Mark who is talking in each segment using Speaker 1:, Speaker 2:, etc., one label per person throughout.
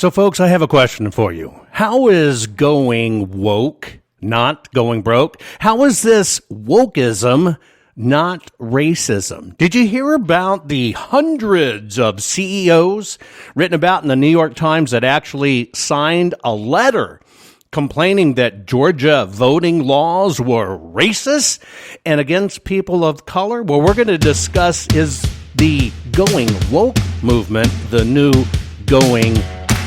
Speaker 1: So, folks, I have a question for you. How is going woke not going broke? How is this wokeism not racism? Did you hear about the hundreds of CEOs written about in the New York Times that actually signed a letter complaining that Georgia voting laws were racist and against people of color? Well, we're going to discuss, is the going woke movement the new going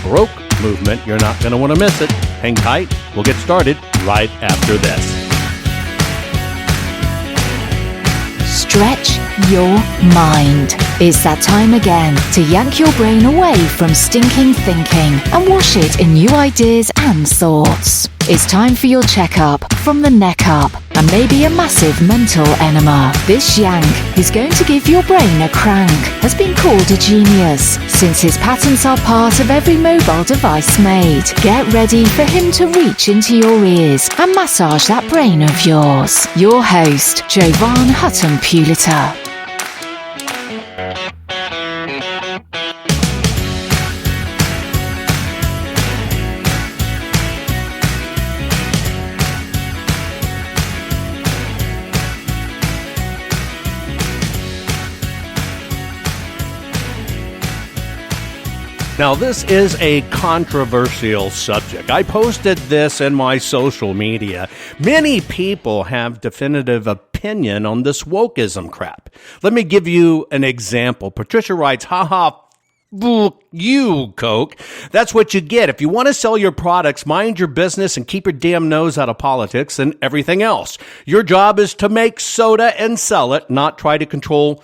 Speaker 1: broke movement? You're not going to want to miss it. Hang tight. We'll get started right after this.
Speaker 2: Stretch your mind. It's that time again to yank your brain away from stinking thinking and wash it in new ideas and thoughts. It's time for your checkup from the neck up and maybe a massive mental enema. This yank, who's going to give your brain a crank, has been called a genius since his patents are part of every mobile device made. Get ready for him to reach into your ears and massage that brain of yours. Your host, JovanHuttonPulitzer.
Speaker 1: Now, this is a controversial subject. I posted this in my social media. Many people have definitive opinion on this wokeism crap. Let me give you an example. Patricia writes, haha, you, Coke. That's what you get. If you want to sell your products, mind your business and keep your damn nose out of politics and everything else. Your job is to make soda and sell it, not try to control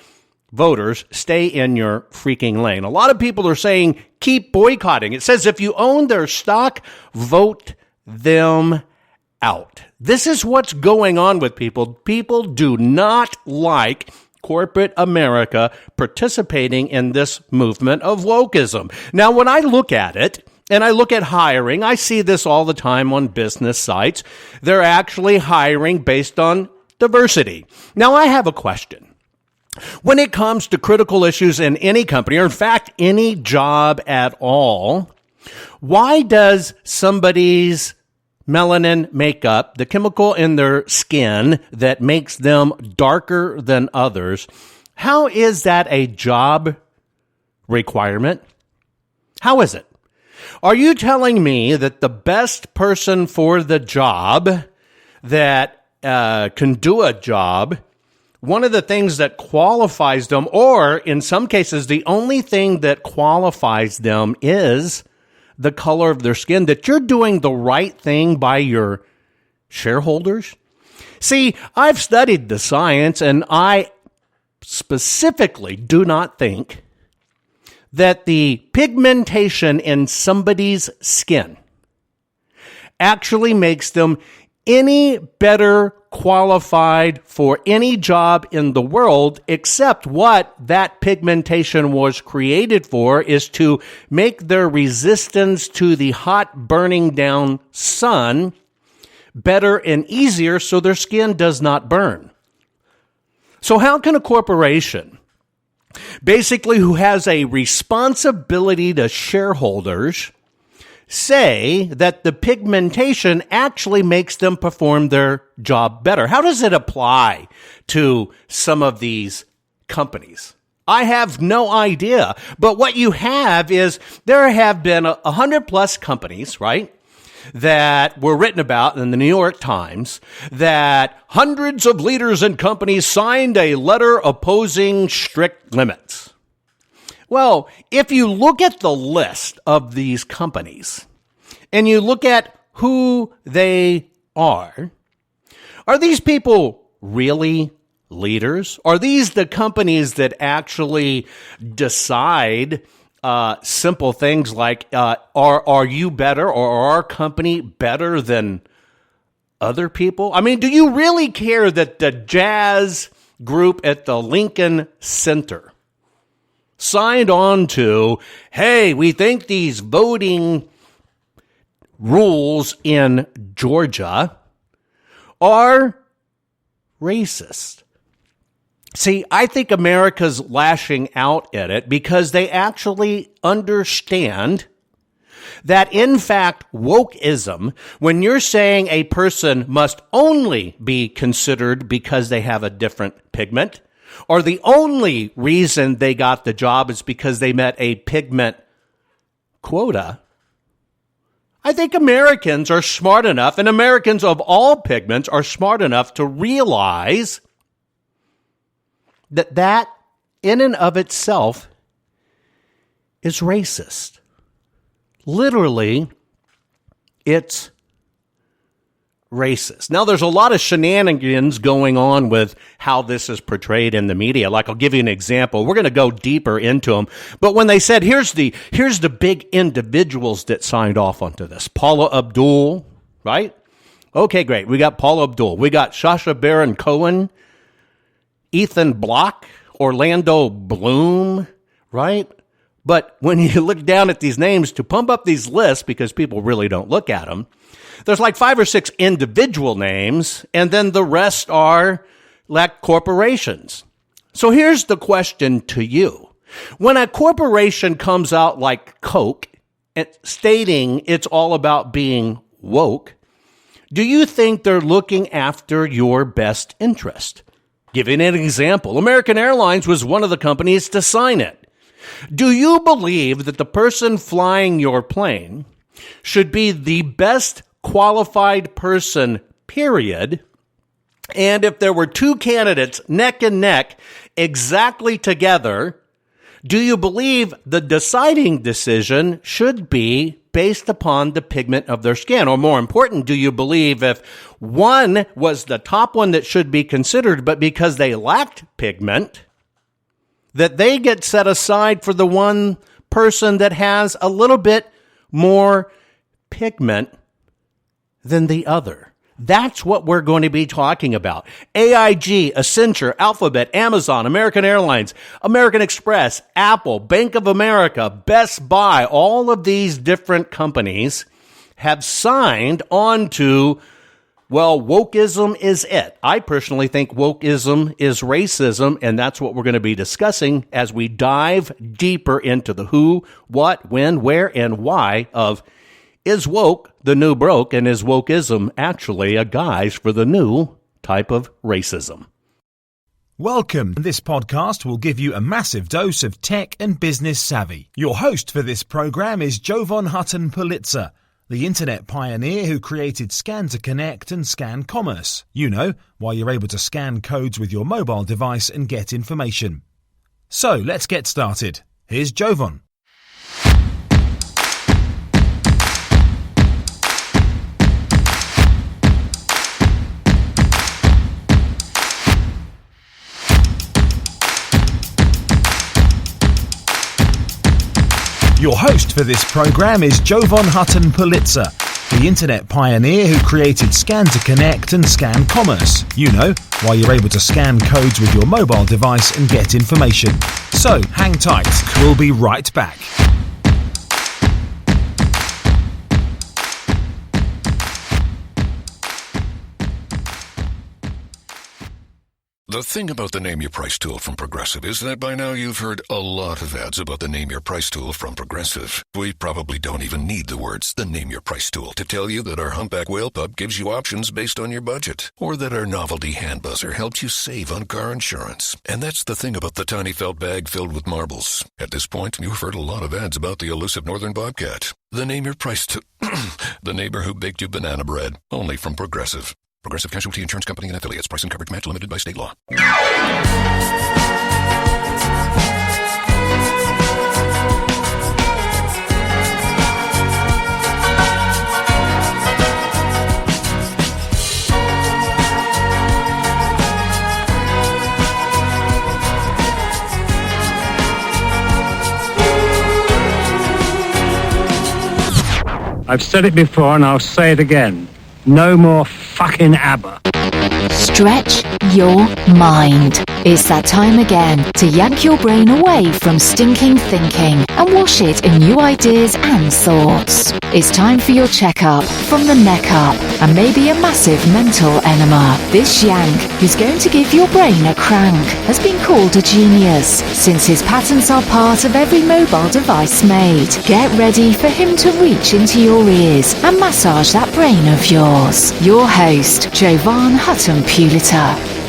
Speaker 1: voters. Stay in your freaking lane. A lot of people are saying, keep boycotting. It says if you own their stock, vote them out. This is what's going on with people. People do not like corporate America participating in this movement of wokeism. Now, when I look at it, and I look at hiring, I see this all the time on business sites. They're actually hiring based on diversity. Now, I have a question. When it comes to critical issues in any company, or in fact, any job at all, why does somebody's melanin makeup, the chemical in their skin that makes them darker than others, how is that a job requirement? How is it? Are you telling me that the best person for the job that can do a job, one of the things that qualifies them, or in some cases, the only thing that qualifies them is the color of their skin, that you're doing the right thing by your shareholders? See, I've studied the science, and I specifically do not think that the pigmentation in somebody's skin actually makes them any better qualified for any job in the world, except what that pigmentation was created for is to make their resistance to the hot burning down sun better and easier so their skin does not burn. So how can a corporation, basically who has a responsibility to shareholders, say that the pigmentation actually makes them perform their job better? How does it apply to some of these companies? I have no idea. But what you have is there have been 100 plus companies, right, that were written about in the New York Times, that hundreds of leaders and companies signed a letter opposing strict limits. Well, if you look at the list of these companies and you look at who they are these people really leaders? Are these the companies that actually decide simple things like, are you better, or are our company better than other people? I mean, do you really care that the jazz group at the Lincoln Center signed on to, hey, we think these voting rules in Georgia are racist? See, I think America's lashing out at it because they actually understand that in fact wokeism, when you're saying a person must only be considered because they have a different pigment, or the only reason they got the job is because they met a pigment quota, I think Americans are smart enough, and Americans of all pigments are smart enough to realize that in and of itself is racist. Literally, it's racist. Now, there's a lot of shenanigans going on with how this is portrayed in the media. Like, I'll give you an example. We're going to go deeper into them. But when they said, here's the big individuals that signed off onto this. Paula Abdul, right? Okay, great. We got Paula Abdul. We got Sacha Baron Cohen, Ethan Block, Orlando Bloom, right? But when you look down at these names to pump up these lists, because people really don't look at them, there's like 5 or 6 individual names, and then the rest are like corporations. So here's the question to you. When a corporation comes out like Coke, stating it's all about being woke, do you think they're looking after your best interest? Giving an example, American Airlines was one of the companies to sign it. Do you believe that the person flying your plane should be the best qualified person, period? And if there were 2 candidates neck and neck, exactly together, do you believe the deciding decision should be based upon the pigment of their skin? Or more important, do you believe if one was the top one that should be considered, but because they lacked pigment, that they get set aside for the one person that has a little bit more pigment than the other? That's what we're going to be talking about. AIG, Accenture, Alphabet, Amazon, American Airlines, American Express, Apple, Bank of America, Best Buy, all of these different companies have signed on to, well, wokeism is it. I personally think wokeism is racism, and that's what we're going to be discussing as we dive deeper into the who, what, when, where, and why of is woke the new broke, and is wokeism actually a guise for the new type of racism?
Speaker 3: Welcome. This podcast will give you a massive dose of tech and business savvy. Your host for this program is JovanHuttonPulitzer, the internet pioneer who created Scan to Connect and Scan Commerce. You know, why you're able to scan codes with your mobile device and get information. So let's get started. Here's Jovan. Your host for this program is JovanHuttonPulitzer, the internet pioneer who created Scan to Connect and Scan Commerce. You know, why you're able to scan codes with your mobile device and get information. So, hang tight. We'll be right back.
Speaker 4: The thing about the Name Your Price tool from Progressive is that by now you've heard a lot of ads about the Name Your Price tool from Progressive. We probably don't even need the words, the Name Your Price tool, to tell you that our Humpback Whale Pup gives you options based on your budget, or that our novelty hand buzzer helps you save on car insurance. And that's the thing about the tiny felt bag filled with marbles. At this point, you've heard a lot of ads about the elusive northern bobcat. The Name Your Price the neighbor who baked you banana bread, only from Progressive. Progressive Casualty Insurance Company and Affiliates. Price and coverage match limited by state law.
Speaker 5: I've said it before and I'll say it again. No more fucking ABBA.
Speaker 2: Stretch your mind. It's that time again to yank your brain away from stinking thinking and wash it in new ideas and thoughts. It's time for your checkup from the neck up and maybe a massive mental enema. This yank, who's going to give your brain a crank, has been called a genius since his patents are part of every mobile device made. Get ready for him to reach into your ears and massage that brain of yours. Your host, JovanHuttonPulitzer.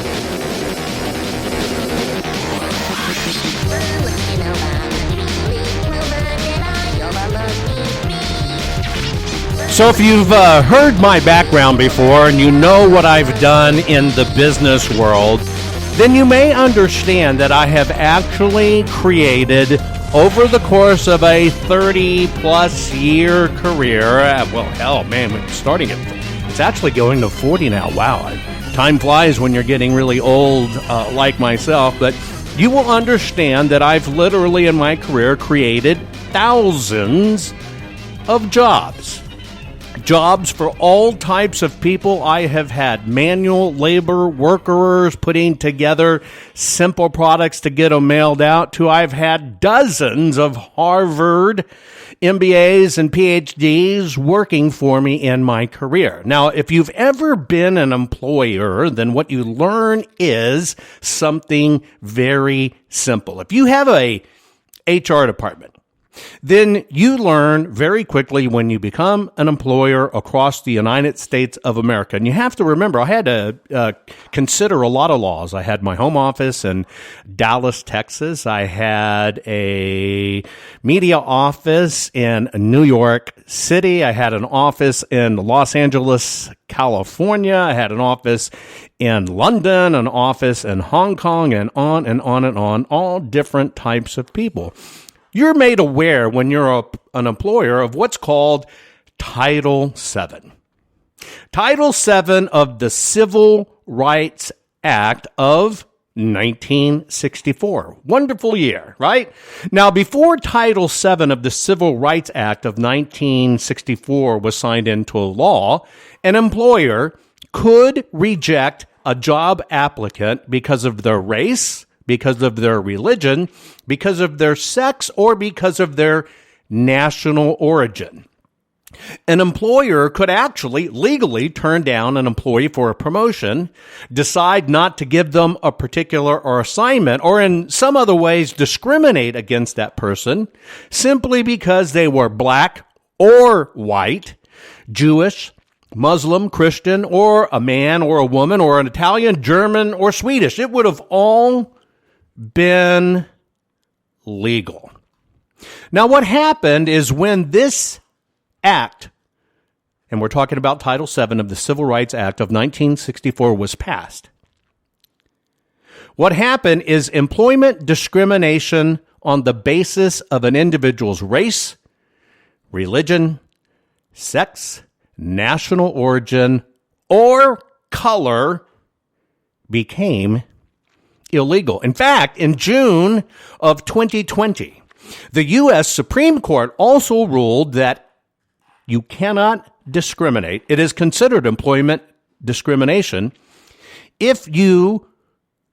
Speaker 1: So if you've heard my background before and you know what I've done in the business world, then you may understand that I have actually created, over the course of a 30-plus year career, it's actually going to 40 now. Wow, time flies when you're getting really old like myself, but you will understand that I've literally in my career created thousands of jobs. Jobs for all types of people. I have had manual labor workers putting together simple products to get them mailed out to. I've had dozens of Harvard MBAs and PhDs working for me in my career. Now, if you've ever been an employer, then what you learn is something very simple. If you have a HR department, then you learn very quickly when you become an employer across the United States of America. And you have to remember, I had to consider a lot of laws. I had my home office in Dallas, Texas. I had a media office in New York City. I had an office in Los Angeles, California. I had an office in London, an office in Hong Kong, and on and on and on, all different types of people. You're made aware when you're an employer of what's called Title VII. Title VII of the Civil Rights Act of 1964. Wonderful year, right? Now, before Title VII of the Civil Rights Act of 1964 was signed into law, an employer could reject a job applicant because of their race, because of their religion, because of their sex, or because of their national origin. An employer could actually legally turn down an employee for a promotion, decide not to give them a particular assignment, or in some other ways discriminate against that person simply because they were black or white, Jewish, Muslim, Christian, or a man or a woman, or an Italian, German, or Swedish. It would have all been legal. Now, what happened is when this act, and we're talking about Title VII of the Civil Rights Act of 1964, was passed, what happened is employment discrimination on the basis of an individual's race, religion, sex, national origin, or color became illegal. In fact, in June of 2020, the U.S. Supreme Court also ruled that you cannot discriminate. It is considered employment discrimination if you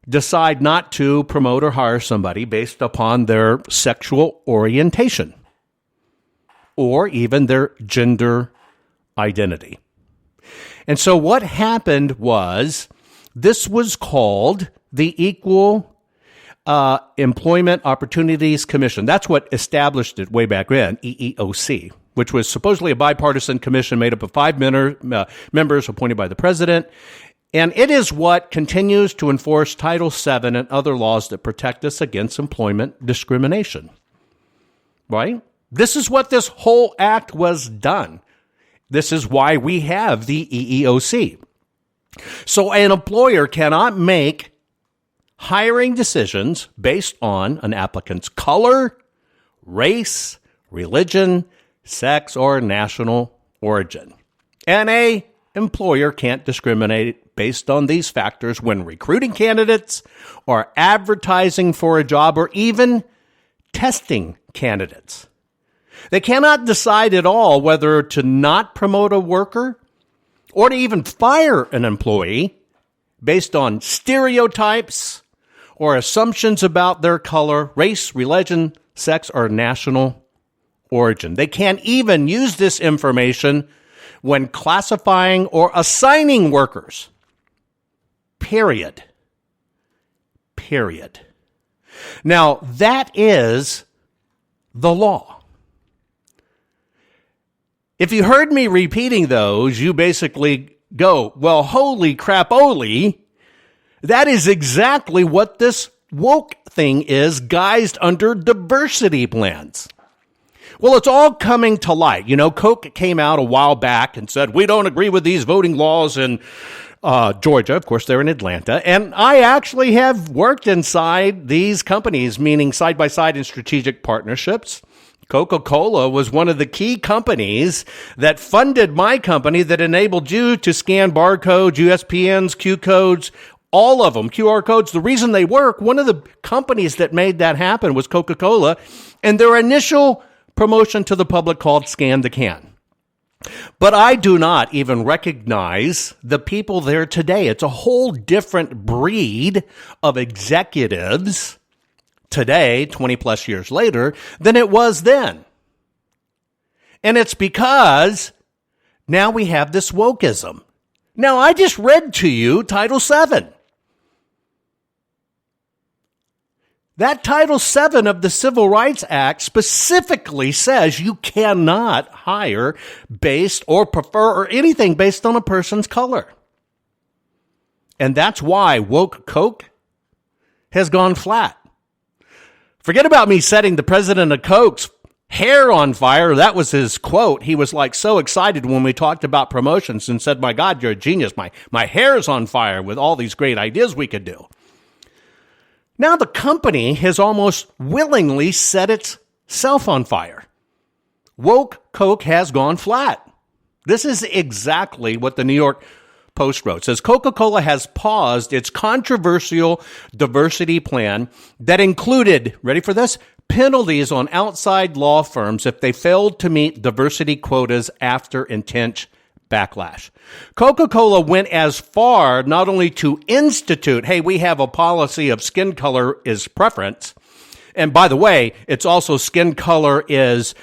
Speaker 1: decide not to promote or hire somebody based upon their sexual orientation or even their gender identity. And so what happened was this was called the Equal Employment Opportunities Commission. That's what established it way back then, EEOC, which was supposedly a bipartisan commission made up of 5 members appointed by the president. And it is what continues to enforce Title VII and other laws that protect us against employment discrimination. Right? This is what this whole act was done. This is why we have the EEOC. So an employer cannot make hiring decisions based on an applicant's color, race, religion, sex, or national origin. And an employer can't discriminate based on these factors when recruiting candidates or advertising for a job or even testing candidates. They cannot decide at all whether to not promote a worker or to even fire an employee based on stereotypes or assumptions about their color, race, religion, sex, or national origin. They can't even use this information when classifying or assigning workers. Period. Now, that is the law. If you heard me repeating those, you basically go, well, holy crap-oly, that is exactly what this woke thing is, guised under diversity plans. Well, it's all coming to light. You know, Coke came out a while back and said, we don't agree with these voting laws in Georgia. Of course, they're in Atlanta. And I actually have worked inside these companies, meaning side-by-side in strategic partnerships. Coca-Cola was one of the key companies that funded my company that enabled you to scan barcodes, USPNs, Q codes, all of them, QR codes. The reason they work, one of the companies that made that happen was Coca-Cola, and their initial promotion to the public called Scan the Can. But I do not even recognize the people there today. It's a whole different breed of executives today, 20 plus years later, than it was then. And it's because now we have this wokeism. Now, I just read to you Title VII. That Title VII of the Civil Rights Act specifically says you cannot hire based or prefer or anything based on a person's color. And that's why woke Coke has gone flat. Forget about me setting the president of Coke's hair on fire. That was his quote. He was like so excited when we talked about promotions and said, my God, you're a genius. My hair's on fire with all these great ideas we could do. Now the company has almost willingly set itself on fire. Woke Coke has gone flat. This is exactly what the New York Post wrote. It says Coca-Cola has paused its controversial diversity plan that included, ready for this, penalties on outside law firms if they failed to meet diversity quotas after intense backlash. Coca-Cola went as far not only to institute, hey, we have a policy of skin color is preference. And by the way, it's also skin color is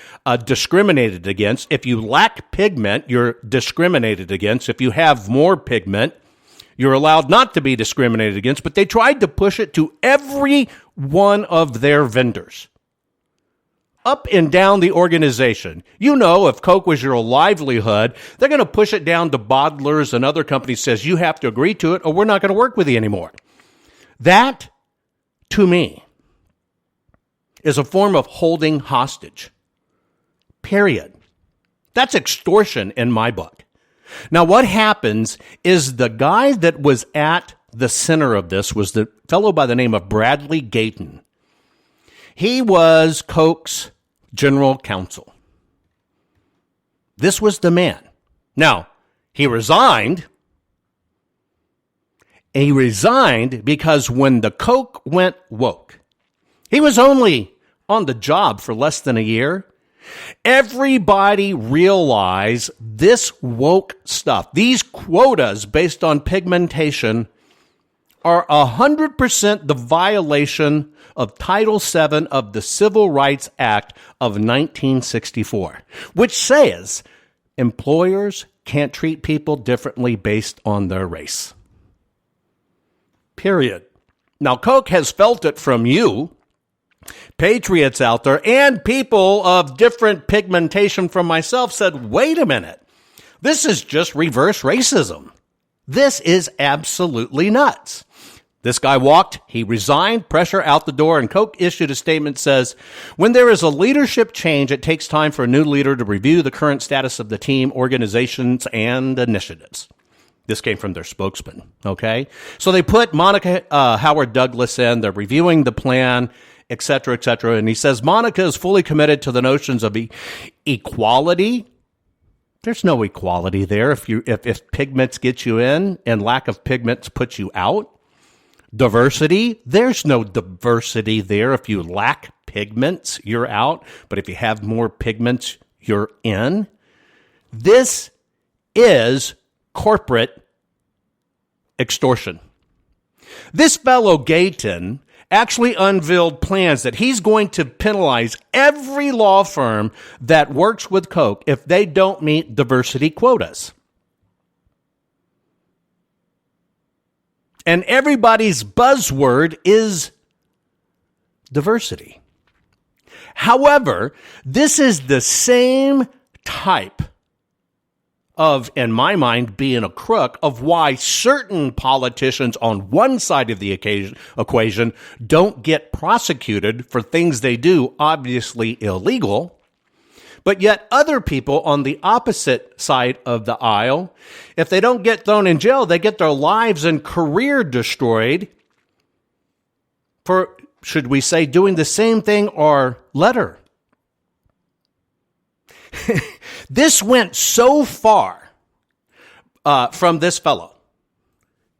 Speaker 1: discriminated against. If you lack pigment, you're discriminated against. If you have more pigment, you're allowed not to be discriminated against. But they tried to push it to every one of their vendors. Up and down the organization. You know, if Coke was your livelihood, they're going to push it down to bottlers and other companies says you have to agree to it or we're not going to work with you anymore. That, to me, is a form of holding hostage. Period. That's extortion in my book. Now, what happens is the guy that was at the center of this was the fellow by the name of Bradley Gayton. He was Coke's general counsel. This was the man. Now, he resigned. And he resigned because when the Coke went woke, he was only on the job for less than a year. Everybody realized this woke stuff, these quotas based on pigmentation, are 100% the violation of Title VII of the Civil Rights Act of 1964, which says employers can't treat people differently based on their race. Period. Now, Coke has felt it from you, patriots out there, and people of different pigmentation from myself said, wait a minute, this is just reverse racism. This is absolutely nuts. This guy walked, he resigned, pressure out the door, and Coke issued a statement that says, when there is a leadership change, it takes time for a new leader to review the current status of the team, organizations, and initiatives. This came from their spokesman, okay? So they put Monica Howard Douglas in, they're reviewing the plan, et cetera, and he says, Monica is fully committed to the notions of equality. There's no equality there if pigments get you in and lack of pigments puts you out. Diversity, there's no diversity there. If you lack pigments, you're out. But if you have more pigments, you're in. This is corporate extortion. This fellow Gayton actually unveiled plans that he's going to penalize every law firm that works with Coke if they don't meet diversity quotas. And everybody's buzzword is diversity. However, this is the same type of, in my mind, being a crook of why certain politicians on one side of the equation don't get prosecuted for things they do obviously illegal, but yet other people on the opposite side of the aisle, if they don't get thrown in jail, they get their lives and career destroyed for, should we say, doing the same thing or letter. This went so far from this fellow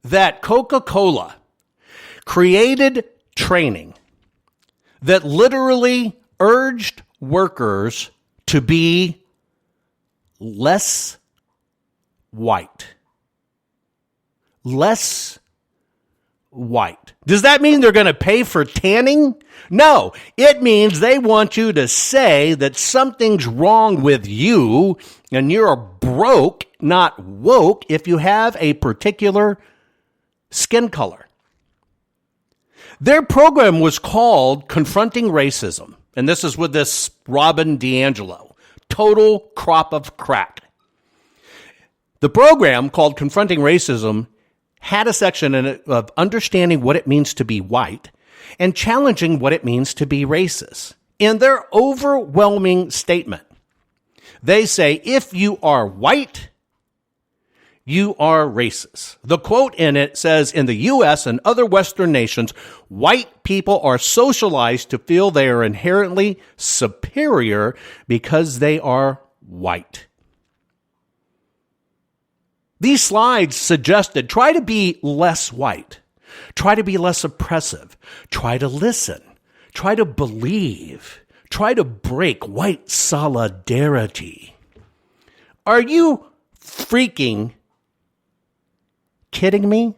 Speaker 1: that Coca-Cola created training that literally urged workers to be less white. Less white. Does that mean they're going to pay for tanning? No, it means they want you to say that something's wrong with you and you're broke, not woke, if you have a particular skin color. Their program was called Confronting Racism, and this is with this Robin DiAngelo, total crop of crack. The program called Confronting Racism had a section in it of understanding what it means to be white and challenging what it means to be racist. In their overwhelming statement, they say, if you are white, you are racist. The quote in it says, in the U.S. and other Western nations, white people are socialized to feel they are inherently superior because they are white. These slides suggested try to be less white, try to be less oppressive, try to listen, try to believe, try to break white solidarity. Are you freaking kidding me?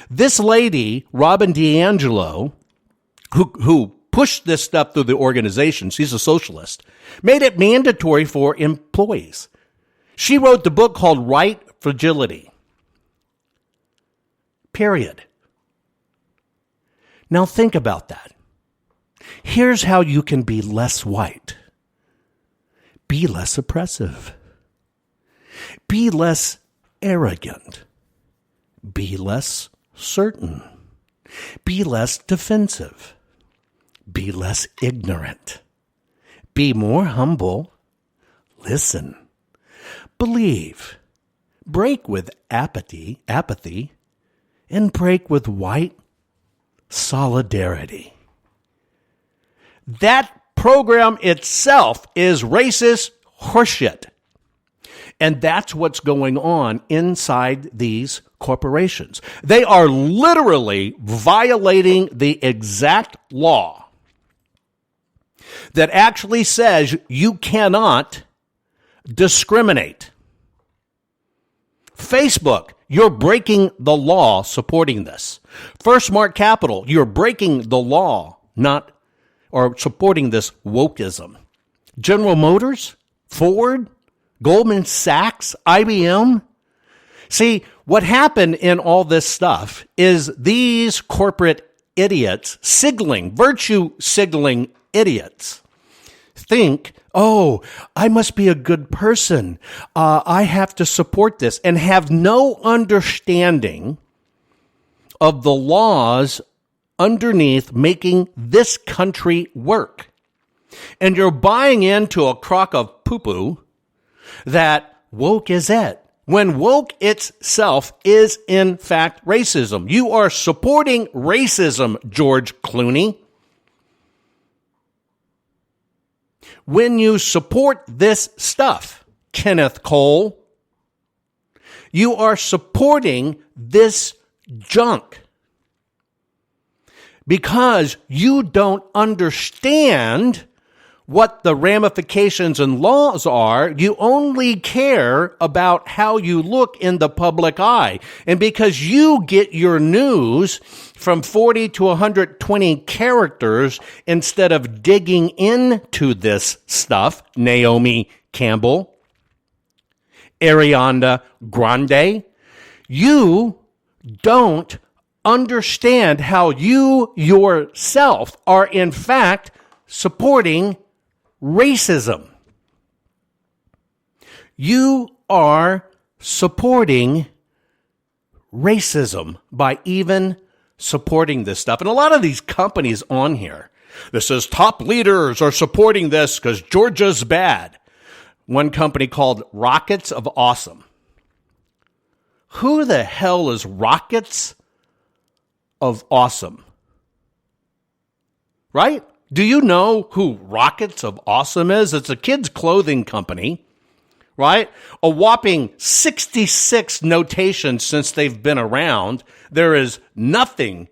Speaker 1: This lady, Robin DiAngelo, who pushed this stuff through the organization, she's a socialist, made it mandatory for employees. She wrote the book called Right Fragility. Period. Now think about that. Here's how you can be less white. Be less oppressive. Be less arrogant. Be less certain. Be less defensive. Be less ignorant. Be more humble. Listen. Believe. Break with apathy, and break with white solidarity. That program itself is racist horseshit. And that's what's going on inside these corporations. They are literally violating the exact law that actually says you cannot discriminate. Facebook, you're breaking the law supporting this. First Smart Capital, you're breaking the law, or supporting this wokeism. General Motors, Ford, Goldman Sachs, IBM. See, what happened in all this stuff is these corporate idiots, virtue signaling idiots, think, oh, I must be a good person. I have to support this, and have no understanding of the laws underneath making this country work. And you're buying into a crock of poo-poo that woke is it, when woke itself is in fact racism. You are supporting racism, George Clooney. When you support this stuff, Kenneth Cole, you are supporting this junk because you don't understand what the ramifications and laws are. You only care about how you look in the public eye. And because you get your news from 40 to 120 characters instead of digging into this stuff, Naomi Campbell, Ariana Grande, you don't understand how you yourself are in fact supporting racism. You are supporting racism by even supporting this stuff. And a lot of these companies on here, this says top leaders are supporting this because Georgia's bad. One company called Rockets of Awesome. Who the hell is Rockets of Awesome? Right? Do you know who Rockets of Awesome is? It's a kids' clothing company, right? A whopping 66 notations since they've been around. There is nothing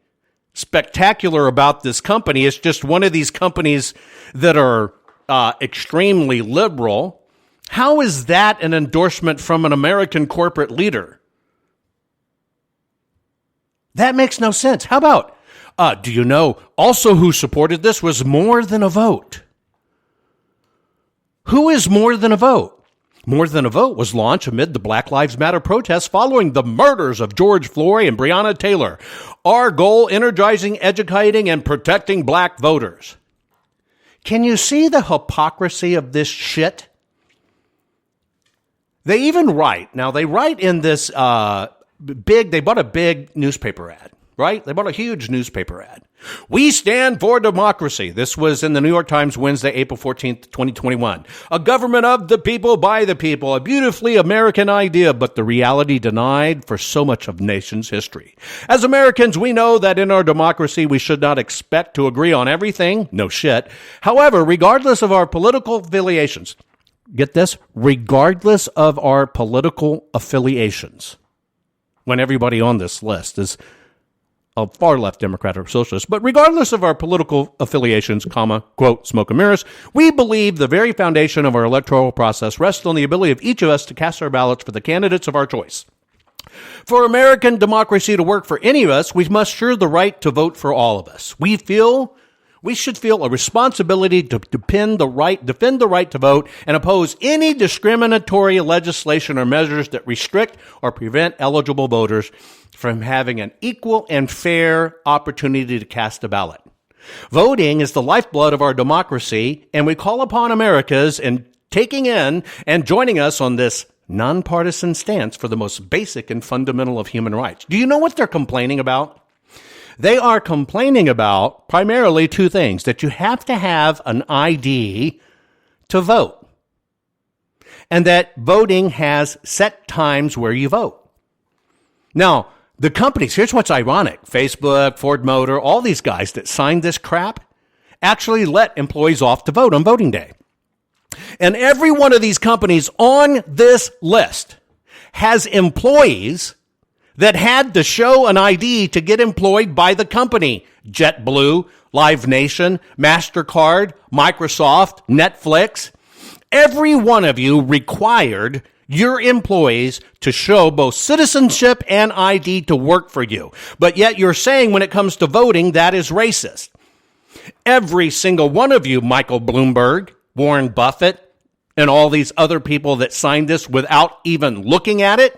Speaker 1: spectacular about this company. It's just one of these companies that are extremely liberal. How is that an endorsement from an American corporate leader? That makes no sense. How about, do you know also who supported this was More Than a Vote? Who is More Than a Vote? More Than a Vote was launched amid the Black Lives Matter protests following the murders of George Floyd and Breonna Taylor. Our goal, energizing, educating, and protecting black voters. Can you see the hypocrisy of this shit? They even write, now they write in this they bought a big newspaper ad, right? They bought a huge newspaper ad. We stand for democracy. This was in the New York Times Wednesday, April 14th, 2021. A government of the people, by the people, a beautifully American idea, but the reality denied for so much of nation's history. As Americans, we know that in our democracy, we should not expect to agree on everything. No shit. However, regardless of our political affiliations, get this, regardless of our political affiliations, when everybody on this list is a far left Democrat or socialist, but regardless of our political affiliations, comma, quote, smoke and mirrors, we believe the very foundation of our electoral process rests on the ability of each of us to cast our ballots for the candidates of our choice. For American democracy to work for any of us, we must share the right to vote for all of us. We should feel a responsibility to defend the right to vote and oppose any discriminatory legislation or measures that restrict or prevent eligible voters from having an equal and fair opportunity to cast a ballot. Voting is the lifeblood of our democracy, and we call upon Americans in taking in and joining us on this nonpartisan stance for the most basic and fundamental of human rights. Do you know what they're complaining about? They are complaining about primarily two things: that you have to have an ID to vote, and that voting has set times where you vote. Now, the companies, here's what's ironic: Facebook, Ford Motor, all these guys that signed this crap actually let employees off to vote on voting day. And every one of these companies on this list has employees that had to show an ID to get employed by the company. JetBlue, Live Nation, MasterCard, Microsoft, Netflix. Every one of you required your employees to show both citizenship and ID to work for you. But yet you're saying when it comes to voting, that is racist. Every single one of you, Michael Bloomberg, Warren Buffett, and all these other people that signed this without even looking at it.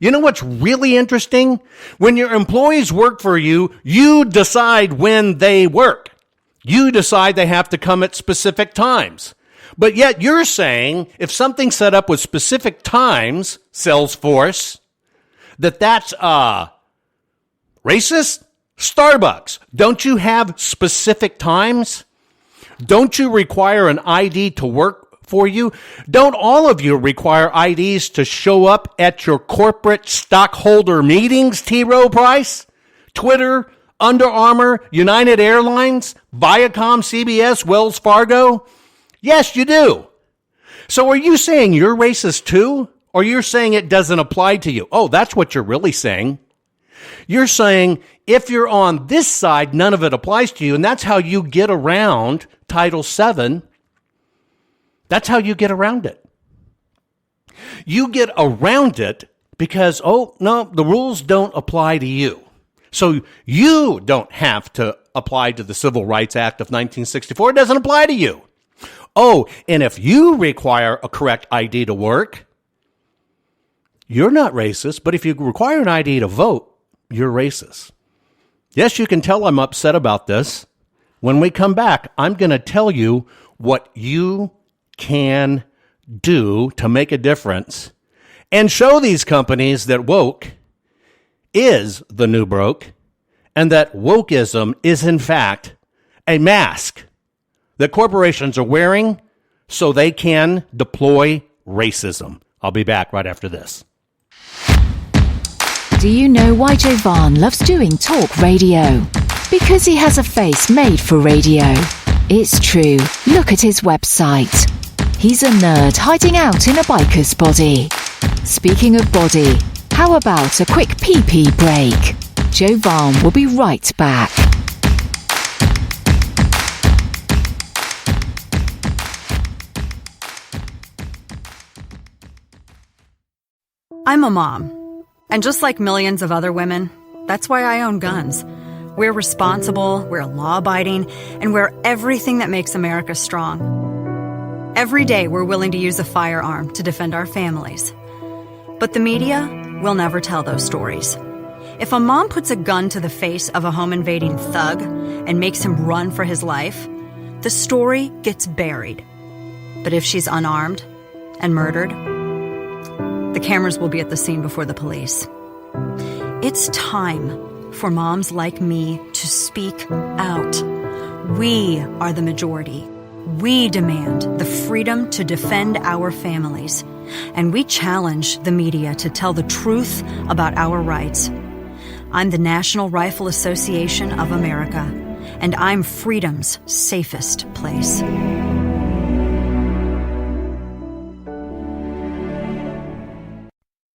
Speaker 1: You know what's really interesting? When your employees work for you, you decide when they work. You decide they have to come at specific times. But yet you're saying if something's set up with specific times, Salesforce, that's racist? Starbucks, don't you have specific times? Don't you require an ID to work for you? Don't all of you require IDs to show up at your corporate stockholder meetings, T. Rowe Price, Twitter, Under Armour, United Airlines, Viacom, CBS, Wells Fargo? Yes, you do. So are you saying you're racist too? Or you're saying it doesn't apply to you? Oh, that's what you're really saying. You're saying if you're on this side, none of it applies to you, and that's how you get around Title VII That's how you get around it. You get around it because, oh, no, the rules don't apply to you. So you don't have to apply to the Civil Rights Act of 1964. It doesn't apply to you. Oh, and if you require a correct ID to work, you're not racist, but if you require an ID to vote, you're racist. Yes, you can tell I'm upset about this. When we come back, I'm going to tell you what you can do to make a difference and show these companies that woke is the new broke and that wokeism is in fact a mask that corporations are wearing so they can deploy racism. I'll be back right after this.
Speaker 2: Do you know why Jovan loves doing talk radio? Because he has a face made for radio. It's true. Look at his website. He's a nerd hiding out in a biker's body. Speaking of body, how about a quick pee-pee break? Jovan will be right back.
Speaker 6: I'm a mom. And just like millions of other women, that's why I own guns. We're responsible, we're law-abiding, and we're everything that makes America strong. Every day we're willing to use a firearm to defend our families. But the media will never tell those stories. If a mom puts a gun to the face of a home-invading thug and makes him run for his life, the story gets buried. But if she's unarmed and murdered, the cameras will be at the scene before the police. It's time for moms like me to speak out. We are the majority. We demand the freedom to defend our families. And we challenge the media to tell the truth about our rights. I'm the National Rifle Association of America, and I'm freedom's safest place.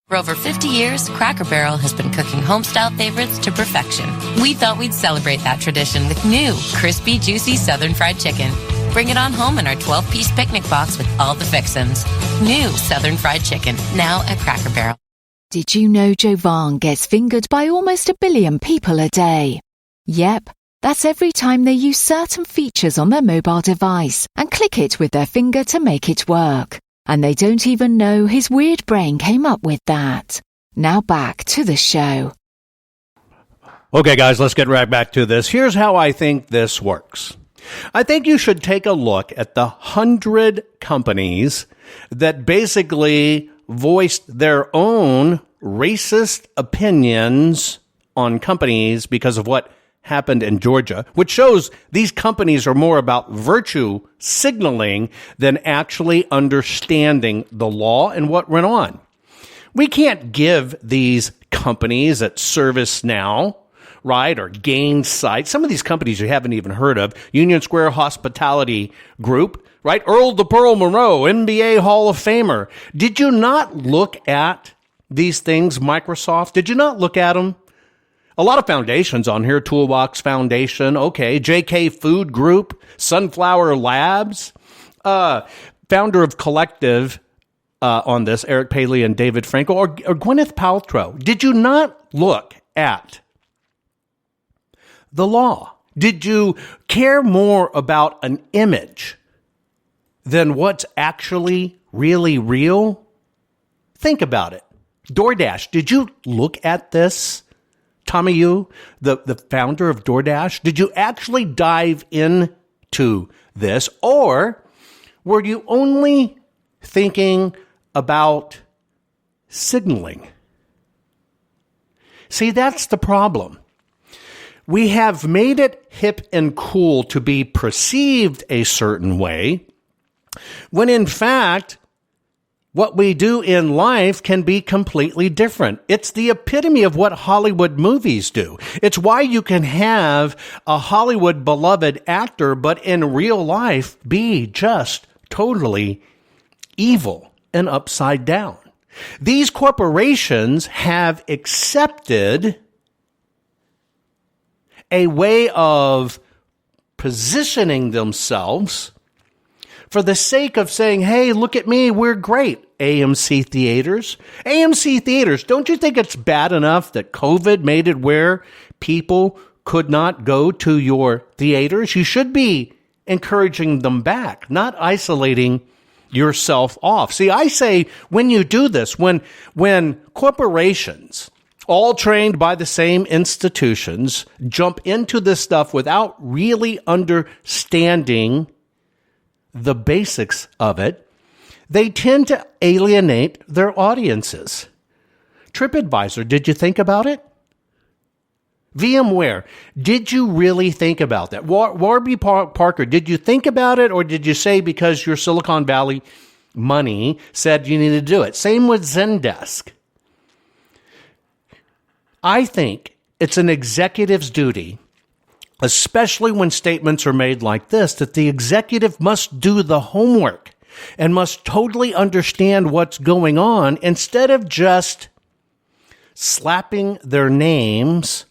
Speaker 7: For over 50 years, Cracker Barrel has been cooking homestyle favorites to perfection. We thought we'd celebrate that tradition with new, crispy, juicy Southern Fried Chicken. Bring it on home in our 12-piece picnic box with all the fixins. New Southern Fried Chicken, now at Cracker Barrel.
Speaker 2: Did you know Jovan gets fingered by almost 1 billion people a day? Yep, that's every time they use certain features on their mobile device and click it with their finger to make it work. And they don't even know his weird brain came up with that. Now back to the show.
Speaker 1: Okay, guys, let's get right back to this. Here's how I think this works. I think you should take a look at the 100 companies that basically voiced their own racist opinions on companies because of what happened in Georgia, which shows these companies are more about virtue signaling than actually understanding the law and what went on. We can't give these companies at ServiceNow, right, or Gainsight, some of these companies you haven't even heard of, Union Square Hospitality Group, right, Earl the Pearl Monroe, NBA Hall of Famer. Did you not look at these things, Microsoft? Did you not look at them? A lot of foundations on here, Toolbox Foundation, okay, JK Food Group, Sunflower Labs, founder of Collective on this, Eric Paley and David Frankel, or Gwyneth Paltrow. Did you not look at the law? Did you care more about an image than what's actually really real? Think about it. DoorDash, did you look at this? Tommy Yu, the founder of DoorDash, did you actually dive into this, or were you only thinking about signaling? See, that's the problem. We have made it hip and cool to be perceived a certain way, when in fact, what we do in life can be completely different. It's the epitome of what Hollywood movies do. It's why you can have a Hollywood beloved actor, but in real life be just totally evil and upside down. These corporations have accepted a way of positioning themselves for the sake of saying, hey, look at me, we're great. AMC theaters. AMC theaters, don't you think it's bad enough that COVID made it where people could not go to your theaters? You should be encouraging them back, not isolating yourself off. See, I say when you do this, when corporations, all trained by the same institutions, jump into this stuff without really understanding the basics of it, they tend to alienate their audiences. TripAdvisor, did you think about it? VMware, did you really think about that? Warby Parker, did you think about it, or did you say because your Silicon Valley money said you needed to do it? Same with Zendesk. I think it's an executive's duty, especially when statements are made like this, that the executive must do the homework and must totally understand what's going on instead of just slapping their names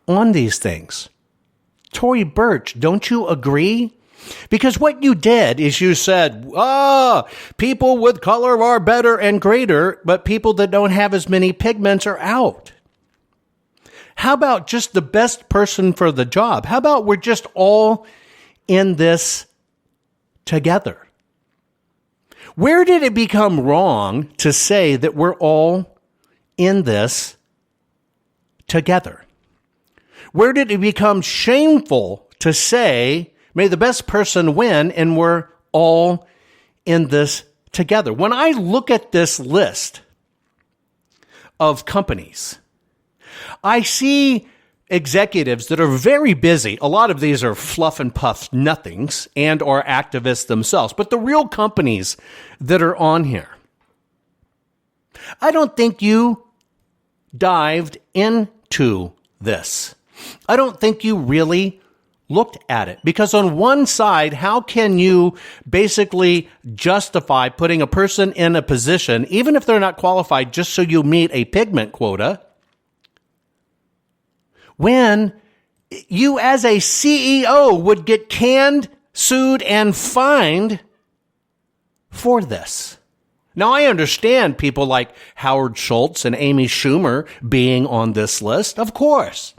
Speaker 1: on these things. Tory Burch, don't you agree? Because what you did is you said, people with color are better and greater, but people that don't have as many pigments are out. How about just the best person for the job? How about we're just all in this together? Where did it become wrong to say that we're all in this together? Where did it become shameful to say, may the best person win, and we're all in this together? When I look at this list of companies, I see executives that are very busy. A lot of these are fluff and puff nothings and are activists themselves. But the real companies that are on here, I don't think you dived into this. I don't think you really looked at it. Because on one side, how can you basically justify putting a person in a position, even if they're not qualified, just so you meet a pigment quota, when you as a CEO would get canned, sued, and fined for this? Now, I understand people like Howard Schultz and Amy Schumer being on this list. Of course,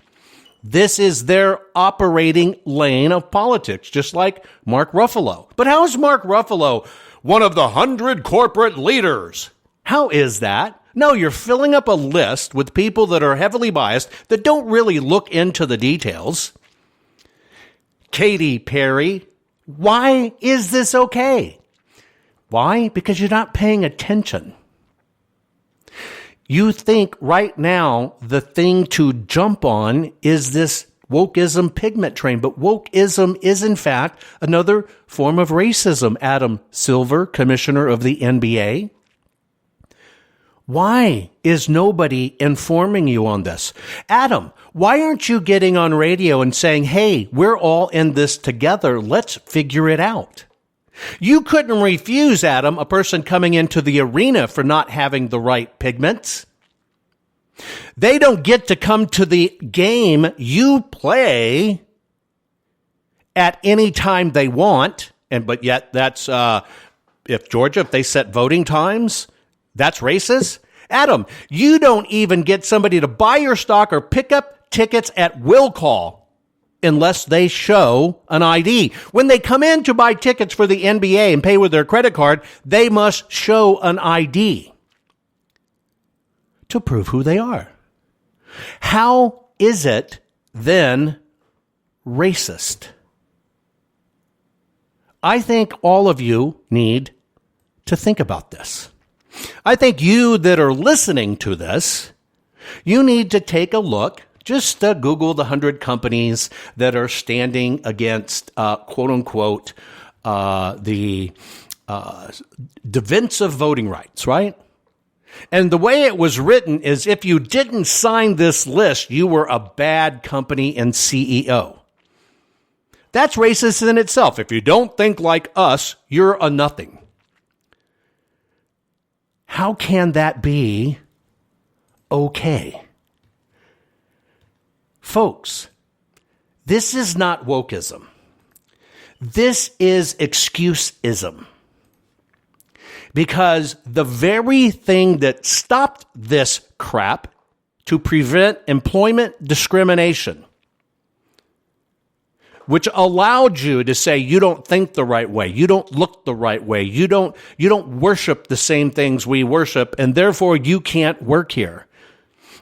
Speaker 1: this is their operating lane of politics, just like Mark Ruffalo. But how is Mark Ruffalo one of the 100 corporate leaders? How is that? No, you're filling up a list with people that are heavily biased, that don't really look into the details. Katy Perry, why is this okay? Why? Because you're not paying attention. You think right now the thing to jump on is this wokeism pigment train, but wokeism is in fact another form of racism. Adam Silver, commissioner of the NBA. Why is nobody informing you on this? Adam, why aren't you getting on radio and saying, hey, we're all in this together, let's figure it out? You couldn't refuse, Adam, a person coming into the arena for not having the right pigments. They don't get to come to the game you play at any time they want. But yet that's, if they set voting times, that's racist. Adam, you don't even get somebody to buy your stock or pick up tickets at will call unless they show an ID. When they come in to buy tickets for the NBA and pay with their credit card, they must show an ID to prove who they are. How is it then racist? I think all of you need to think about this. I think you that are listening to this, you need to take a look. Just Google the 100 companies that are standing against, quote unquote, the defense of voting rights, right? And the way it was written is if you didn't sign this list, you were a bad company and CEO. That's racist in itself. If you don't think like us, you're a nothing. How can that be okay? Folks, this is not wokeism. This is excuseism. Because the very thing that stopped this crap to prevent employment discrimination, which allowed you to say you don't think the right way, you don't look the right way, you don't worship the same things we worship, and therefore you can't work here.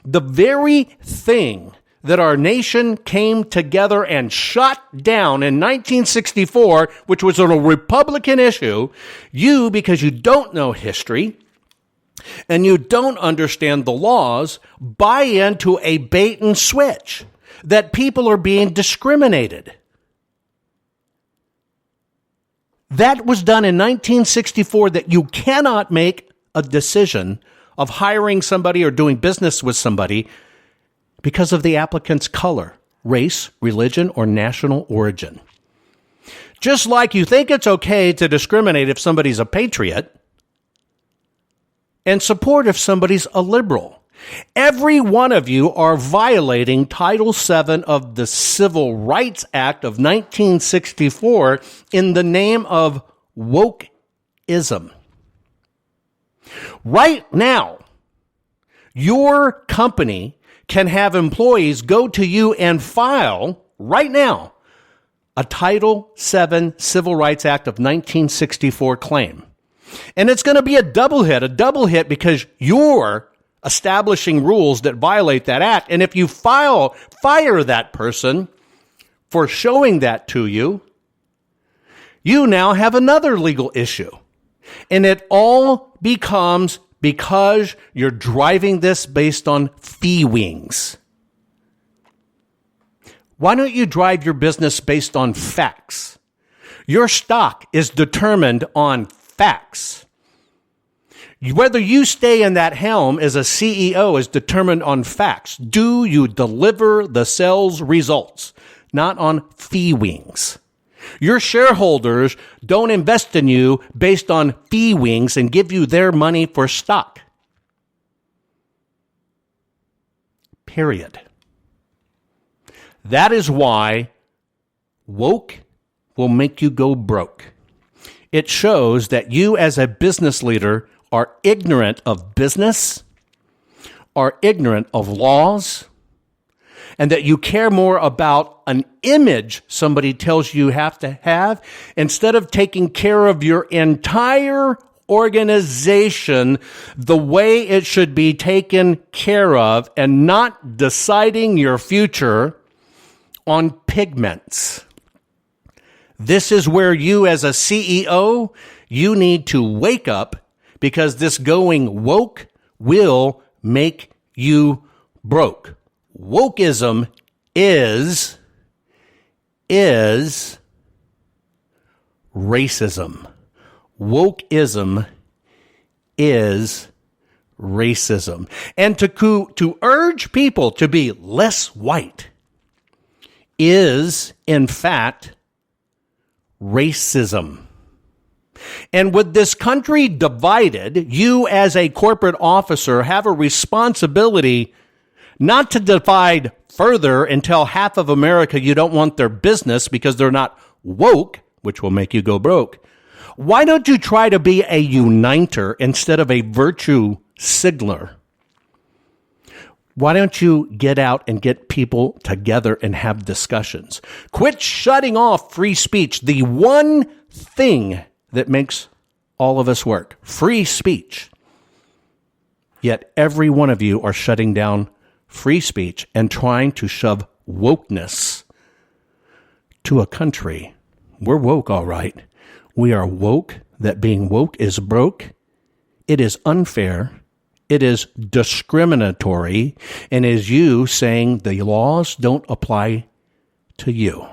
Speaker 1: The very thing that our nation came together and shut down in 1964, which was a Republican issue, you, because you don't know history and you don't understand the laws, buy into a bait and switch that people are being discriminated. That was done in 1964, that you cannot make a decision of hiring somebody or doing business with somebody because of the applicant's color, race, religion, or national origin. Just like you think it's okay to discriminate if somebody's a patriot and support if somebody's a liberal. Every one of you are violating Title VII of the Civil Rights Act of 1964 in the name of wokeism. Right now, your company can have employees go to you and file, right now, a Title VII Civil Rights Act of 1964 claim. And it's going to be a double hit because you're establishing rules that violate that act. And if you fire that person for showing that to you, you now have another legal issue. And it all becomes because you're driving this based on fee wings. Why don't you drive your business based on facts? Your stock is determined on facts. Whether you stay in that helm as a CEO is determined on facts. Do you deliver the sales results? Not on fee wings. Your shareholders don't invest in you based on fee wings and give you their money for stock. Period. That is why woke will make you go broke. It shows that you as a business leader are ignorant of business, are ignorant of laws, and that you care more about an image somebody tells you have to have instead of taking care of your entire organization the way it should be taken care of and not deciding your future on pigments. This is where you as a CEO, you need to wake up, because this going woke will make you broke. Wokeism is racism. Wokeism is racism. And to urge people to be less white is, in fact, racism. And with this country divided, you as a corporate officer have a responsibility not to divide further and tell half of America you don't want their business because they're not woke, which will make you go broke. Why don't you try to be a uniter instead of a virtue signaler? Why don't you get out and get people together and have discussions? Quit shutting off free speech, the one thing that makes all of us work. Free speech. Yet every one of you are shutting down free speech and trying to shove wokeness to a country. We're woke, all right. We are woke that being woke is broke. It is unfair. It is discriminatory. And is you saying the laws don't apply to you.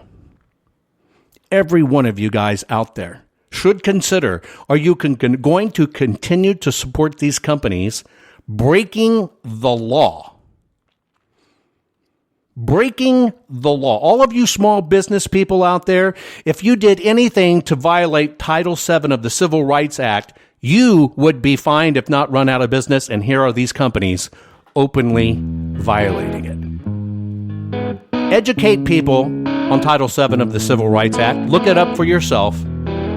Speaker 1: Every one of you guys out there should consider, are you going to continue to support these companies breaking the law? Breaking the law. All of you small business people out there, if you did anything to violate Title VII of the Civil Rights Act, you would be fined, if not run out of business, and here are these companies openly violating it. Educate people on Title VII of the Civil Rights Act. Look it up for yourself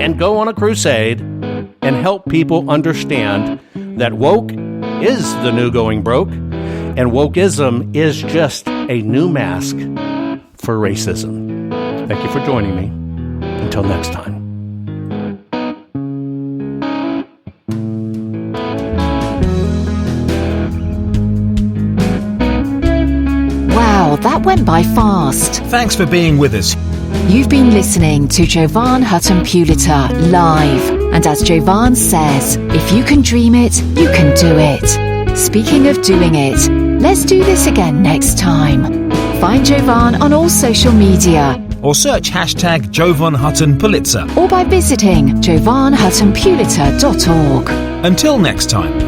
Speaker 1: and go on a crusade and help people understand that woke is the new going broke, and wokeism is just a new mask for racism. Thank you for joining me. Until next time.
Speaker 2: Wow, that went by fast.
Speaker 3: Thanks for being with us.
Speaker 2: You've been listening to JovanHuttonPulitzer live. And as Jovan says, if you can dream it, you can do it. Speaking of doing it, let's do this again next time. Find Jovan on all social media.
Speaker 3: Or search hashtag JovanHuttonPulitzer.
Speaker 2: Or by visiting JovanHuttonPulitzer.org.
Speaker 3: Until next time.